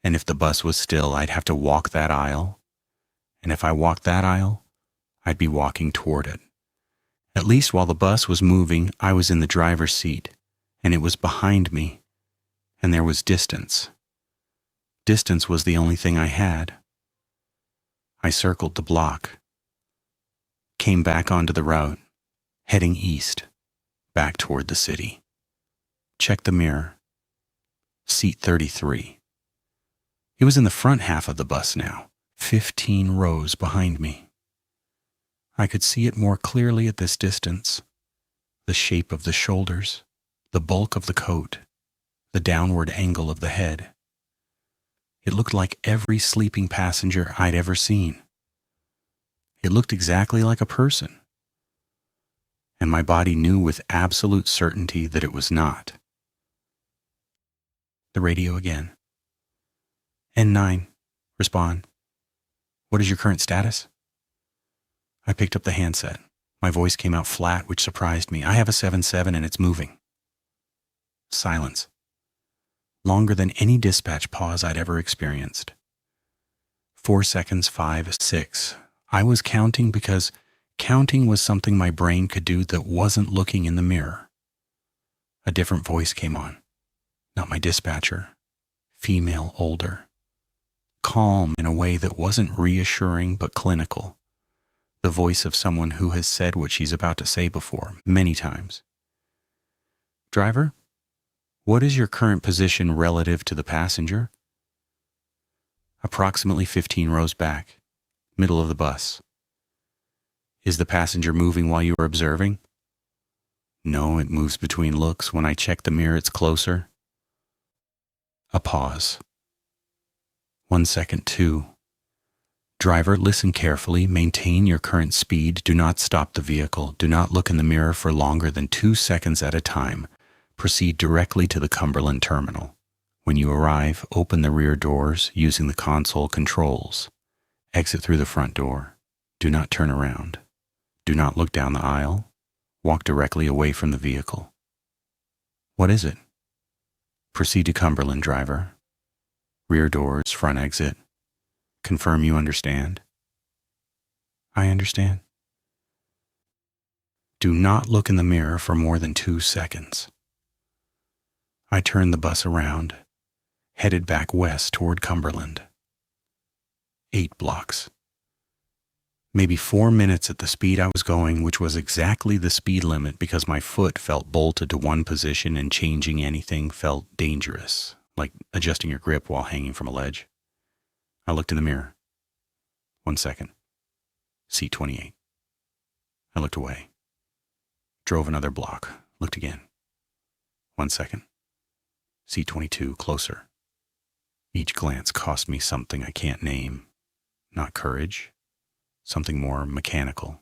And if the bus was still, I'd have to walk that aisle. And if I walked that aisle, I'd be walking toward it. At least while the bus was moving, I was in the driver's seat, and it was behind me, and there was distance. Distance was the only thing I had. I circled the block, came back onto the route, heading east, back toward the city. Checked the mirror. Seat 33. It was in the front half of the bus now, 15 rows behind me. I could see it more clearly at this distance. The shape of the shoulders, the bulk of the coat, the downward angle of the head. It looked like every sleeping passenger I'd ever seen. It looked exactly like a person. And my body knew with absolute certainty that it was not. The radio again. N9, respond. What is your current status? I picked up the handset. My voice came out flat, which surprised me. I have a 7-7 and it's moving. Silence. Longer than any dispatch pause I'd ever experienced. 4 seconds, 5, 6. I was counting because counting was something my brain could do that wasn't looking in the mirror. A different voice came on. Not my dispatcher. Female, older. Calm in a way that wasn't reassuring but clinical. The voice of someone who has said what she's about to say before, many times. Driver, what is your current position relative to the passenger? Approximately 15 rows back, middle of the bus. Is the passenger moving while you are observing? No, it moves between looks. When I check the mirror, it's closer. A pause. 1 second, 2. Driver, listen carefully. Maintain your current speed. Do not stop the vehicle. Do not look in the mirror for longer than 2 seconds at a time. Proceed directly to the Cumberland terminal. When you arrive, open the rear doors using the console controls. Exit through the front door. Do not turn around. Do not look down the aisle. Walk directly away from the vehicle. What is it? Proceed to Cumberland, driver. Rear doors, front exit. Confirm you understand. I understand. Do not look in the mirror for more than 2 seconds. I turned the bus around, headed back west toward Cumberland. 8 blocks. Maybe 4 minutes at the speed I was going, which was exactly the speed limit because my foot felt bolted to one position and changing anything felt dangerous, like adjusting your grip while hanging from a ledge. I looked in the mirror. 1 second. Seat 28. I looked away. Drove another block. Looked again. 1 second. Seat 22, closer. Each glance cost me something I can't name. Not courage. Something more mechanical.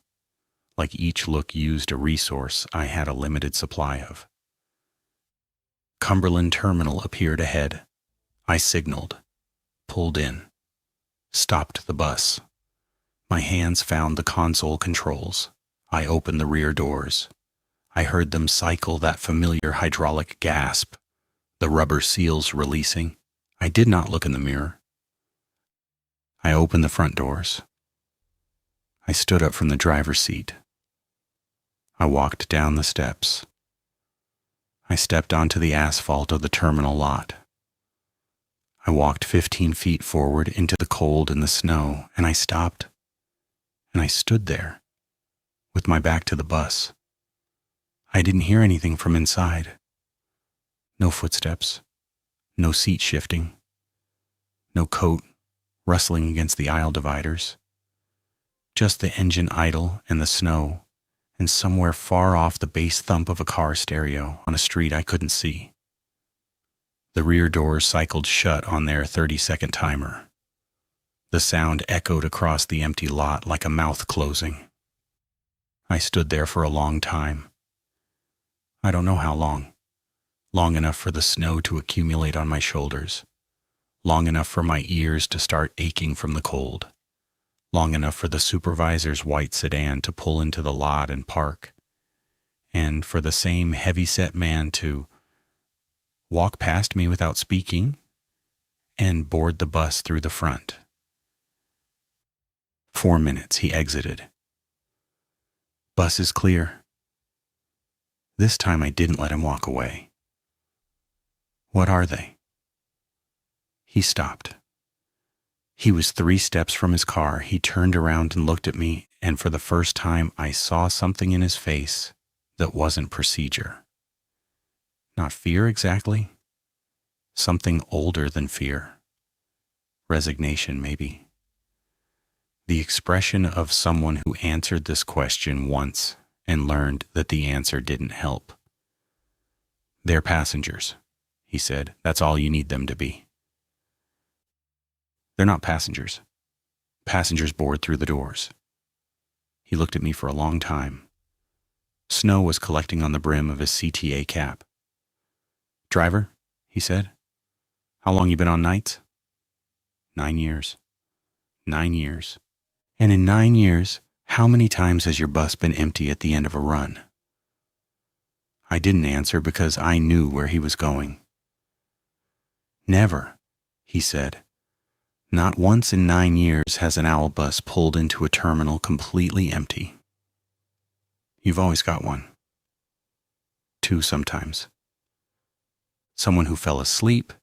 Like each look used a resource I had a limited supply of. Cumberland Terminal appeared ahead. I signaled. Pulled in. Stopped the bus. My hands found the console controls. I opened the rear doors. I heard them cycle that familiar hydraulic gasp, the rubber seals releasing. I did not look in the mirror. I opened the front doors. I stood up from the driver's seat. I walked down the steps. I stepped onto the asphalt of the terminal lot. I walked 15 feet forward into the cold and the snow, and I stopped, and I stood there, with my back to the bus. I didn't hear anything from inside. No footsteps, no seat shifting, no coat rustling against the aisle dividers. Just the engine idle and the snow, and somewhere far off the bass thump of a car stereo on a street I couldn't see. The rear doors cycled shut on their 30-second timer. The sound echoed across the empty lot like a mouth closing. I stood there for a long time. I don't know how long. Long enough for the snow to accumulate on my shoulders. Long enough for my ears to start aching from the cold. long enough for the supervisor's white sedan to pull into the lot and park, and for the same heavy-set man to walk past me without speaking and board the bus through the front. 4 minutes, he exited. Bus is clear. This time I didn't let him walk away. What are they? He stopped. He was 3 steps from his car. He turned around and looked at me, and for the first time I saw something in his face that wasn't procedure. Not fear exactly. Something older than fear. Resignation, maybe. The expression of someone who answered this question once and learned that the answer didn't help. They're passengers, he said. That's all you need them to be. They're not passengers. Passengers board through the doors. He looked at me for a long time. Snow was collecting on the brim of his CTA cap. Driver, he said, how long you been on nights? 9 years. 9 years. And in 9 years, how many times has your bus been empty at the end of a run? I didn't answer because I knew where he was going. Never, he said. Not once in 9 years has an owl bus pulled into a terminal completely empty. You've always got one. 2 sometimes. Someone who fell asleep,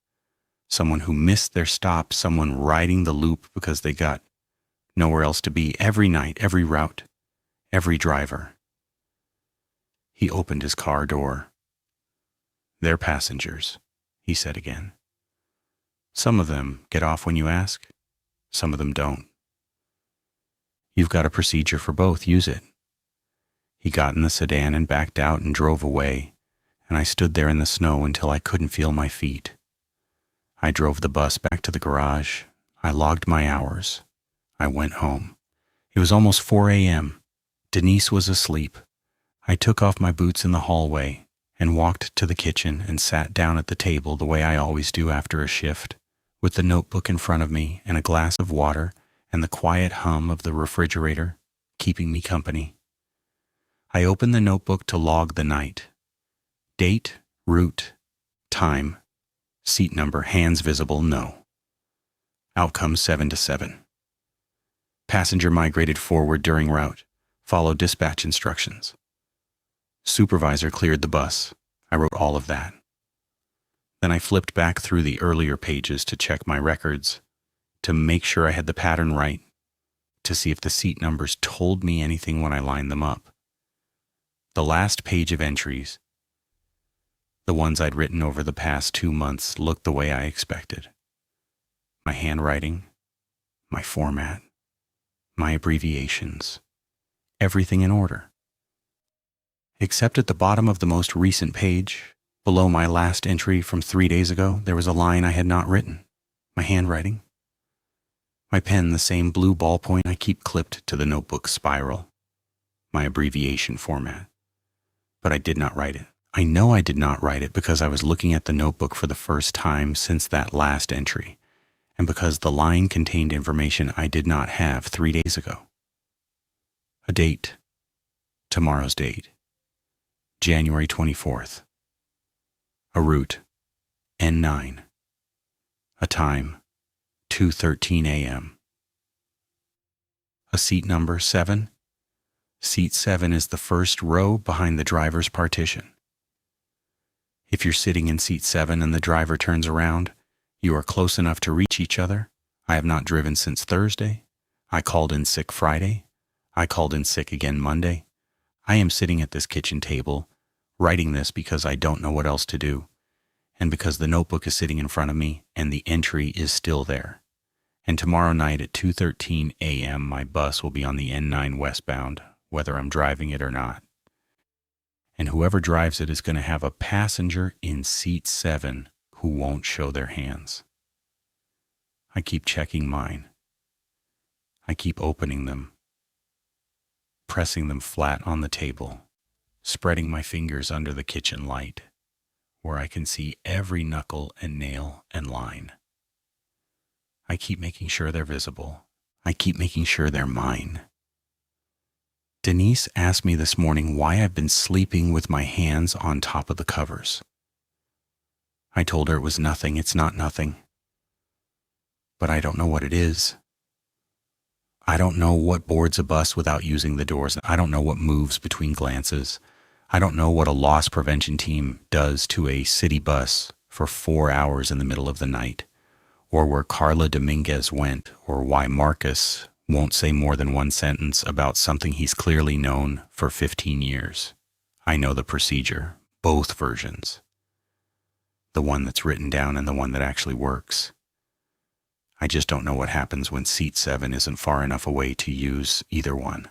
someone who missed their stop, someone riding the loop because they got nowhere else to be. Every night, every route, every driver. He opened his car door. They're passengers, he said again. Some of them get off when you ask. Some of them don't. You've got a procedure for both. Use it. He got in the sedan and backed out and drove away, and I stood there in the snow until I couldn't feel my feet. I drove the bus back to the garage. I logged my hours. I went home. It was almost 4 a.m. Denise was asleep. I took off my boots in the hallway and walked to the kitchen and sat down at the table the way I always do after a shift, with the notebook in front of me and a glass of water and the quiet hum of the refrigerator keeping me company. I opened the notebook to log the night. Date, route, time, seat number, hands visible, no. Outcome 7 to 7. Passenger migrated forward during route. Follow dispatch instructions. Supervisor cleared the bus. I wrote all of that. Then I flipped back through the earlier pages to check my records, to make sure I had the pattern right, to see if the seat numbers told me anything when I lined them up. The last page of entries, the ones I'd written over the past 2 months, looked the way I expected. My handwriting, my format, my abbreviations, everything in order. Except at the bottom of the most recent page, below my last entry from 3 days ago, there was a line I had not written. My handwriting. My pen, the same blue ballpoint I keep clipped to the notebook spiral. My abbreviation format. But I did not write it. I know I did not write it because I was looking at the notebook for the first time since that last entry, and because the line contained information I did not have 3 days ago. A date. Tomorrow's date. January 24th. A route, N9. A time, 2:13 a.m. A seat number, 7. Seat 7 is the first row behind the driver's partition. If you're sitting in seat 7 and the driver turns around, you are close enough to reach each other. I have not driven since Thursday. I called in sick Friday. I called in sick again Monday. I am sitting at this kitchen table, writing this because I don't know what else to do, and because the notebook is sitting in front of me and the entry is still there. And tomorrow night at 2:13 a.m. my bus will be on the N9 westbound, whether I'm driving it or not. And whoever drives it is going to have a passenger in seat 7 who won't show their hands. I keep checking mine. I keep opening them, pressing them flat on the table, spreading my fingers under the kitchen light, where I can see every knuckle and nail and line. I keep making sure they're visible. I keep making sure they're mine. Denise asked me this morning why I've been sleeping with my hands on top of the covers. I told her it was nothing. It's not nothing. But I don't know what it is. I don't know what boards a bus without using the doors. I don't know what moves between glances. I don't know what a loss prevention team does to a city bus for 4 hours in the middle of the night, or where Carla Dominguez went, or why Marcus won't say more than one sentence about something he's clearly known for 15 years. I know the procedure, both versions. The one that's written down and the one that actually works. I just don't know what happens when seat 7 isn't far enough away to use either one.